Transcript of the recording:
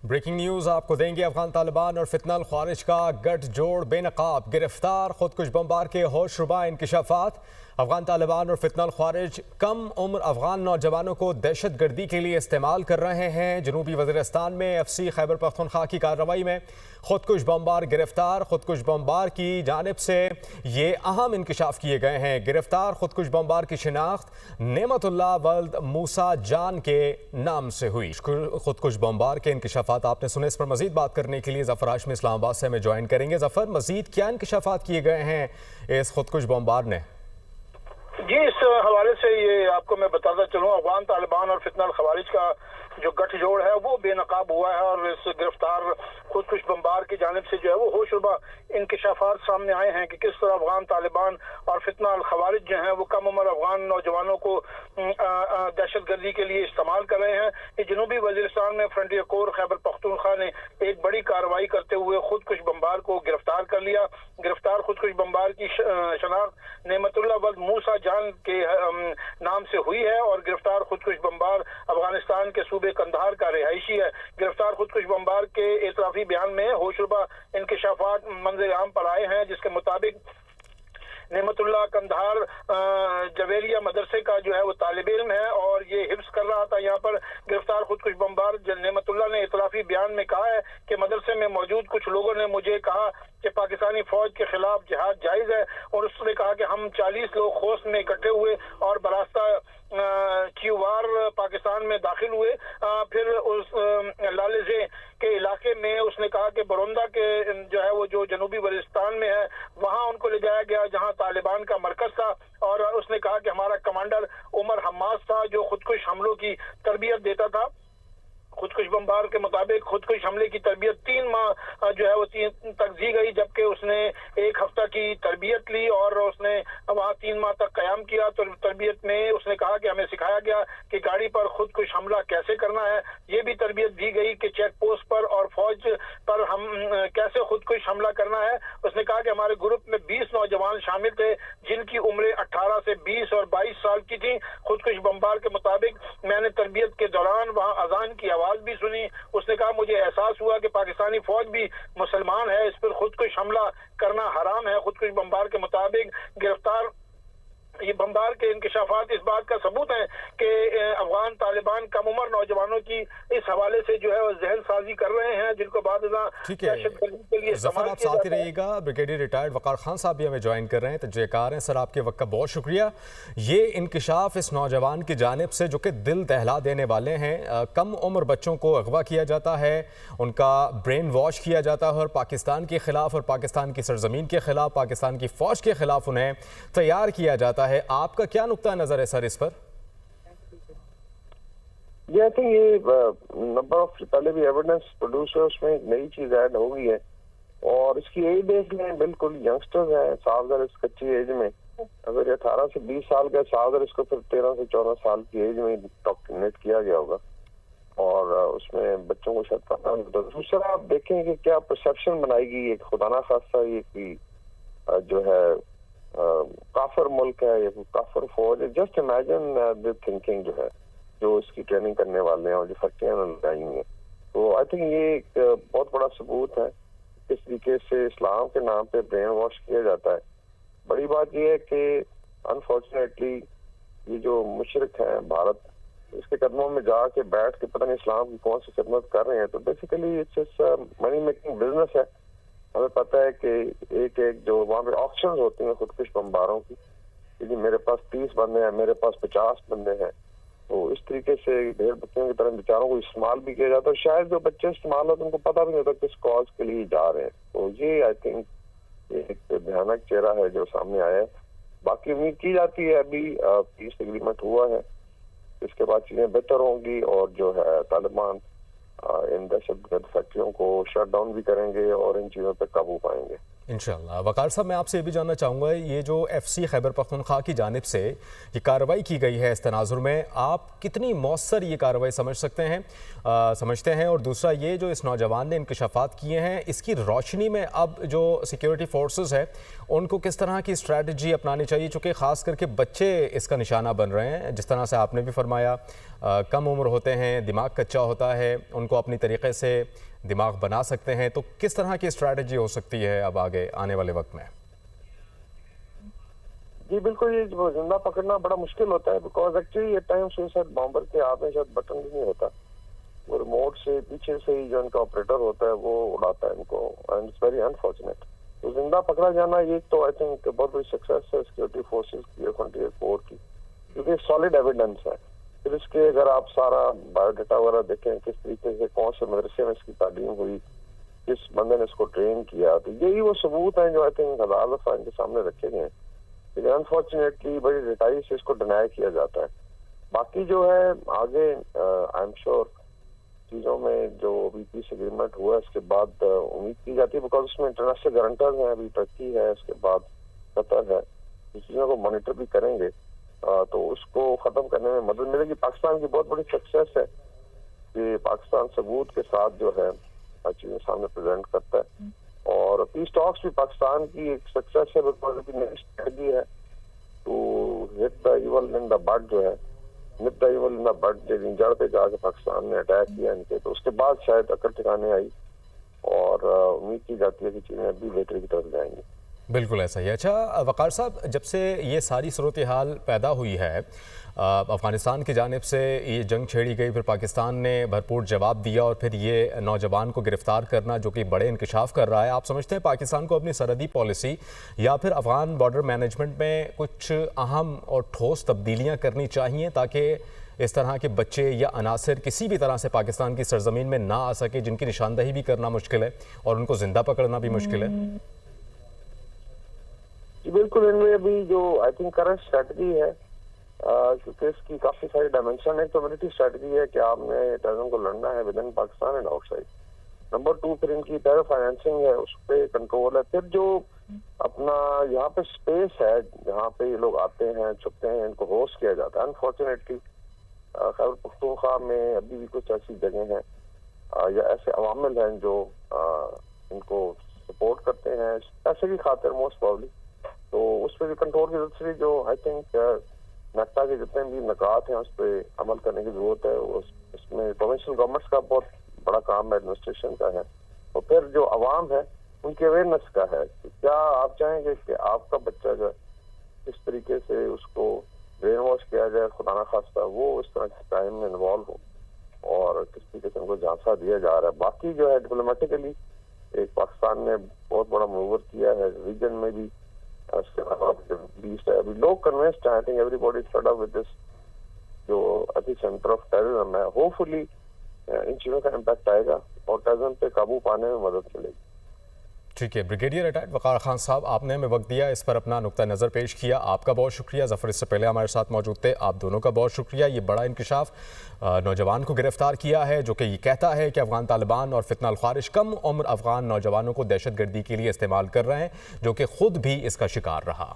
Breaking news आपको देंगे। अफगान तालिबान और फितनल ख्वारिज का गठजोड़ बेनकाब, गिरफ्तार खुदकुश बमबार के होशरुबा इंकशाफात। अफगान तालिबान और फितनल ख्वारिज कम उम्र अफगान नौजवानों को दहशत गर्दी के लिए इस्तेमाल कर रहे हैं। जनूबी वज़ीरिस्तान में FC खैबर पख्तूनख्वा की कार्रवाई में खुदकुश बमबार गिरफ्तार। खुदकुश बमबार की जानिब से ये अहम इंकशाफ किए गए हैं। गिरफ्तार खुदकुश बमबार की शिनाख्त नेमतुल्लाह वल्द मूसा जान के नाम से हुई। खुदकुश बमबार के इंकशाफात आपने सुने। इस पर मजीद बात करने के लिए ज़फ़र हाशमी इस्लामाबाद से हमें ज्वाइन करेंगे। ज़फ़र, मजीद क्या इंकशाफात किए गए हैं इस खुदकुश बमबार ने? जी, इस हवाले से ये आपको मैं बताता चलूँ, अफगान तालिबान और फितनल ख्वारिज का जो गठजोड़ है वो बेनकाब हुआ है और इस गिरफ्तार खुदकुश बमबार की जानिब से जो है वो होशरुबा इंकशाफात सामने आए हैं कि किस तरह अफगान तालिबान और फितनल ख्वारिज जो हैं वो कम उम्र अफगान नौजवानों को दहशत गर्दी के लिए इस्तेमाल कर रहे हैं। ये जनूबी वज़ीरिस्तान में फ्रंटियर कोर खैबर पख्तूनख्वा ने एक बड़ी कार्रवाई करते हुए खुदकुश बमबार को गिरफ्तार कर लिया। गिरफ्तार खुदकुश बमबार की शनाख्त नेमतुल्लाह वल्द मूसा जान के नाम से हुई है और गिरफ्तार खुदकुश बमबार अफगानिस्तान के सूबे कंधार का रिहायशी है। गिरफ्तार खुदकुश बमबार के एतराफी बयान में होशरुबा इंकशाफात मंजर आम पर आए हैं, जिसके मुताबिक नेमतुल्लाह कंधार जवेरिया मदरसे का जो है वो तालिब इल्म है और ये हिफ्स कर रहा था। यहाँ पर गिरफ्तार खुदकुश बमबार नेमतुल्लाह ने इतराफी बयान में कहा है कि मदरसे में मौजूद कुछ लोगों ने मुझे कहा कि पाकिस्तानी फौज के खिलाफ जिहाद जायज है और उसने कहा कि हम 40 लोग खोस्त में इकट्ठे हुए और बरास्ता चीवार पाकिस्तान में दाखिल हुए। फिर उस लालजे के इलाके में उसने कहा कि बरोंदा के जो है वो जो जनूबी वज़ीरिस्तान में है वहां उनको ले जाया गया जहां तालिबान का मरकज था और उसने कहा कि हमारा कमांडर उमर हम्मास था जो खुदकुश हमलों की तरबियत देता था। खुदकुश बमबार के मुताबिक खुदकुश हमले की तरबियत 3 माह जो है वो तक दी गई, जबकि उसने 1 हफ्ता की तरबियत ली और उसने वहाँ 3 माह तक कयाम किया। तो तरबियत में उसने कहा कि हमें सिखाया गया कि गाड़ी पर खुदकुश हमला कैसे करना है। ये भी तरबियत दी गई कि चेक पोस्ट पर और फौज पर हम कैसे खुदकुश हमला करना है। उसने कहा कि हमारे ग्रुप में 20 नौजवान शामिल थे जिनकी उम्रें 18 से 20 और 22 साल की थी। खुदकुश बमबार के मुताबिक मैंने तरबियत के दौरान वहाँ अजान की आवाज भी सुनी। उसने कहा मुझे एहसास हुआ कि पाकिस्तानी फौज भी मुसलमान है, इस पर खुदकुश हमला करना हराम है। खुदकुश बमबार के मुताबिक गिरफ्तार ये बमबार के इंकशाफात इस बात का सबूत है कि अफगान तालिबान कम उम्र नौजवानों की इस हवाले से जो है वो जहन साजी कर रहे हैं जिनको बाद के लिए ज़फ़र, आप साथ ही रहिएगा। ब्रिगेडियर रिटायर्ड वक़ार खान साहब भी हमें ज्वाइन कर रहे हैं, तजज़ियाकार हैं। सर, आपके वक्त का बहुत शुक्रिया। ये इंकशाफ इस नौजवान की जानिब से जो कि दिल दहला देने वाले हैं, कम उम्र बच्चों को अगवा किया जाता है, उनका ब्रेन वॉश किया जाता है और पाकिस्तान के ख़िलाफ़ और पाकिस्तान की सरजमीन के ख़िलाफ़, पाकिस्तान की फ़ौज के ख़िलाफ़ उन्हें तैयार किया जाता है। आपका क्या नुक्ता नज़र है सर इस पर? आई थिंक ये नंबर ऑफ पहले भी एविडेंस प्रोड्यूस है, उसमें एक नई चीज ऐड हो गई है और इसकी एज देख लें, बिल्कुल यंगस्टर्स हैं। सावधर इस कच्ची एज में अगर 18 से 20 साल का सावधर, इसको फिर 13 से 14 साल की एज में डॉक्ट्रिनेट किया गया होगा और उसमें बच्चों को शायद पता नहीं होता। दूसरा आप देखें कि क्या परसेप्शन बनाएगी एक खुदा खासा ये कि जो है काफिर मुल्क है या काफिर फौज है। जस्ट इमेजिन द थिंकिंग जो है जो इसकी ट्रेनिंग करने वाले हैं और जो फैक्ट्रियां लगाई हैं। तो आई थिंक ये एक बहुत बड़ा सबूत है किस तरीके से इस्लाम के नाम पे ब्रेन वॉश किया जाता है। बड़ी बात यह है कि अनफॉर्चुनेटली ये जो मुशरिक हैं भारत, इसके कदमों में जाके बैठ के पता नहीं इस्लाम की कौन सी खिदमत कर रहे हैं। तो basically it's money making business है। हमें पता है कि एक एक जो वहाँ पे ऑक्शंस होती हैं खुदकुश बमबारों की, कि मेरे पास 30 बंदे हैं, मेरे पास 50 बंदे हैं। तो इस तरीके से भेड़ बच्चों की तरह बेचारों को इस्तेमाल भी किया जाता है। शायद जो बच्चे इस्तेमाल होते हैं उनको पता भी नहीं होता किस कॉज के लिए जा रहे हैं। तो ये आई थिंक एक भयानक चेहरा है जो सामने आया है। बाकी उम्मीद की जाती है अभी पीस एग्रीमेंट हुआ है, इसके बाद चीजें बेहतर होंगी और जो है तालिबान इन दहशतगर्द फैक्ट्रियों को शट डाउन भी करेंगे और इन चीजों पर काबू पाएंगे। इंशाअल्लाह। वकार साहब, मैं आपसे ये भी जानना चाहूँगा, ये जो FC खैबर पख्तूनख्वा की जानिब से ये कार्रवाई की गई है इस तनाजुर में, आप कितनी मौसर ये कार्रवाई समझते हैं और दूसरा ये जो इस नौजवान ने इंकशाफात किए हैं, इसकी रोशनी में अब जो सिक्योरिटी फोर्सेस है उनको किस तरह की स्ट्रैटेजी अपनानी चाहिए, चूँकि ख़ास करके बच्चे इसका निशाना बन रहे हैं। जिस तरह से आपने भी फरमाया, कम उम्र होते हैं, दिमाग कच्चा होता है, उनको अपनी तरीके से दिमाग बना सकते हैं, तो किस तरह की स्ट्रैटेजी हो सकती है अब आगे आने वाले वक्त में? जी बिल्कुल, ये जिंदा पकड़ना बड़ा मुश्किल होता है, बिकॉज एक्चुअली ये टाइम सुसाइड बॉम्बर के हाथ में शायद बटन भी नहीं होता, वो रिमोट से पीछे से ही जो इनका ऑपरेटर होता है वो उड़ाता है इनको, एंड इट्स वेरी अनफॉर्चुनेट। तो जिंदा पकड़ा जाना ये तो आई थिंक बहुत बड़ी सक्सेस है सिक्योरिटी फोर्सेस की, फ्रंटियर कोर की, क्योंकि सॉलिड एविडेंस है। फिर इसके अगर आप सारा बायोडाटा वगैरह देखें, किस तरीके से कौन से मदरसे में इसकी तालीम हुई, किस बंदे ने इसको ट्रेन किया, तो यही वो सबूत हैं जो आई थिंक हजार दफा इनके सामने रखे गए हैं। लेकिन अनफॉर्चुनेटली बड़ी रिटाई से इसको डिनाई किया जाता है। बाकी जो है आगे आई एम श्योर चीजों में जो अभी पीस एग्रीमेंट हुआ है उसके बाद उम्मीद की जाती है, बिकॉज उसमें इंटरनेशनल गारंटर्स हैं, अभी टर्की है, उसके बाद कतर है, इस चीजों को मॉनिटर भी करेंगे, तो उसको खत्म करने में मदद मिलेगी। पाकिस्तान की बहुत बड़ी सक्सेस है कि पाकिस्तान सबूत के साथ जो है चीजें सामने प्रेजेंट करता है, और पीस टॉक्स भी पाकिस्तान की एक सक्सेस है, बिकॉज की नई स्ट्रेटजी है to hit the evil in the bud, जो है nip the evil in the bud, जड़ पे जाके पाकिस्तान ने अटैक किया इनके, तो उसके बाद शायद अकल ठिकाने आई और उम्मीद की जाती है कि चीजें अभी बेहतरी की तरफ जाएंगी। बिल्कुल ऐसा ही। अच्छा वकार साहब, जब से ये सारी सूरत हाल पैदा हुई है, अफ़गानिस्तान की जानिब से ये जंग छेड़ी गई, फिर पाकिस्तान ने भरपूर जवाब दिया और फिर ये नौजवान को गिरफ़्तार करना जो कि बड़े इंकशाफ कर रहा है, आप समझते हैं पाकिस्तान को अपनी सरहदी पॉलिसी या फिर अफ़गान बॉर्डर मैनेजमेंट में कुछ अहम और ठोस तब्दीलियाँ करनी चाहिए ताकि इस तरह के बच्चे या अनासर किसी भी तरह से पाकिस्तान की सरजमीन में ना आ सके, जिनकी निशानदही भी करना मुश्किल है और उनको ज़िंदा पकड़ना भी मुश्किल है? बिल्कुल, इनमें अभी जो आई थिंक करंट स्ट्रेटजी है, क्योंकि इसकी काफी सारी डायमेंशन है। तो मिलिट्री स्ट्रेटजी है कि आपने टेररिज्म को लड़ना है with in Pakistan and outside. Number 2 फिर इनकी टेरर फाइनेंसिंग है, उस पर कंट्रोल है। फिर जो अपना यहाँ पे स्पेस है जहाँ पे ये लोग आते हैं, छुपते हैं, इनको होस्ट किया जाता है। अनफॉर्चुनेटली खैबर पख्तूनख्वा में अभी भी कुछ ऐसी जगह हैं या ऐसे अवामिल हैं जो इनको सपोर्ट करते हैं पैसे की खातिर मोस्ट प्रॉब्ली, तो उस पर भी कंट्रोल की जरूरत है। जो आई थिंक नेक्टा के जितने भी नकात हैं उस पर अमल करने की जरूरत है। उसमें प्रोविंशियल गवर्नमेंट्स का बहुत बड़ा काम एडमिनिस्ट्रेशन का है, और फिर जो अवाम है उनकी अवेयरनेस का है कि क्या आप चाहेंगे कि आपका बच्चा जो है इस तरीके से उसको ब्रेन वॉश किया जाए, खुदा ना खास्ता वो इस तरह के क्राइम में इन्वॉल्व हो, और किस तरीके से उनको झांसा दिया जा रहा है। बाकी जो है डिप्लोमेटिकली एक पाकिस्तान ने बहुत बड़ा मूवर किया है रीजन में भी। अभी लोग कन्विंस्ड हैं, I think everybody fed up with this जो एपिसेंटर ऑफ टेररिज्म है। होपफुली इन चीजों का इम्पैक्ट आएगा और टेररिज्म पे काबू पाने में मदद मिलेगी। ठीक है, ब्रिगेडियर रिटायर्ड वकार खान साहब, आपने हमें वक्त दिया, इस पर अपना नुक्ता नज़र पेश किया, आपका बहुत शुक्रिया। ज़फ़र इससे पहले हमारे साथ मौजूद थे, आप दोनों का बहुत शुक्रिया। ये बड़ा इंकशाफ, नौजवान को गिरफ्तार किया है जो कि ये कहता है कि अफ़गान तालिबान और फितना अल ख़ारिज कम उम्र अफ़गान नौजवानों को दहशत गर्दी के लिए इस्तेमाल कर रहे हैं, जो कि ख़ुद भी इसका शिकार रहा।